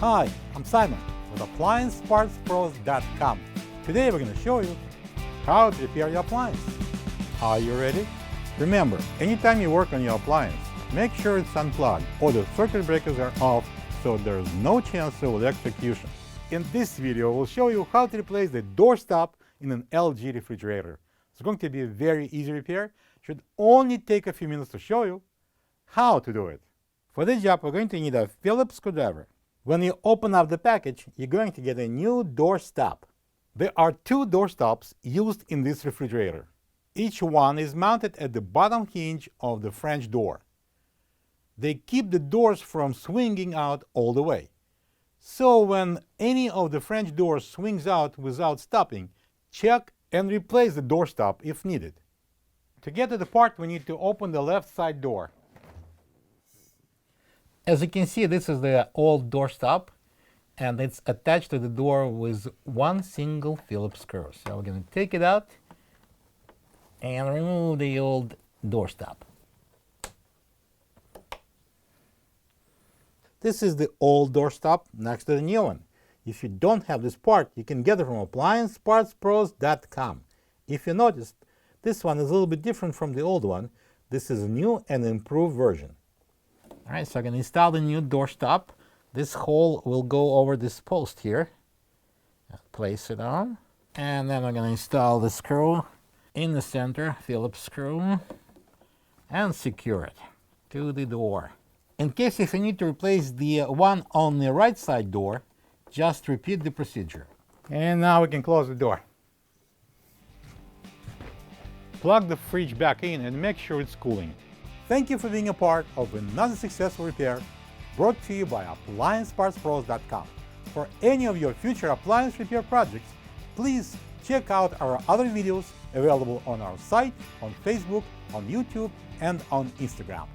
Hi, I'm Simon with AppliancePartsPros.com. Today we're going to show you how to repair your appliance. Are you ready? Remember, anytime you work on your appliance, make sure it's unplugged or the circuit breakers are off so there's no chance of electrocution. In this video, we'll show you how to replace the doorstop in an LG refrigerator. It's going to be a very easy repair. Should only take a few minutes to show you how to do it. For this job, we're going to need a Phillips screwdriver. When you open up the package, you're going to get a new doorstop. There are two doorstops used in this refrigerator. Each one is mounted at the bottom hinge of the French door. They keep the doors from swinging out all the way. So when any of the French doors swings out without stopping, check and replace the doorstop if needed. To get to the part, we need to open the left side door. As you can see, this is the old doorstop, and it's attached to the door with one single Phillips screw. So we're going to take it out and remove the old doorstop. This is the old doorstop next to the new one. If you don't have this part, you can get it from AppliancePartsPros.com. If you noticed, this one is a little bit different from the old one. This is a new and improved version. All right, so I can install the new doorstop. This hole will go over this post here. Place it on. And then I'm going to install the screw in the center, Phillips screw, and secure it to the door. In case if you need to replace the one on the right side door, just repeat the procedure. And now we can close the door. Plug the fridge back in and make sure it's cooling. Thank you for being a part of another successful repair brought to you by AppliancePartsPros.com. For any of your future appliance repair projects, please check out our other videos available on our site, on Facebook, on YouTube, and on Instagram.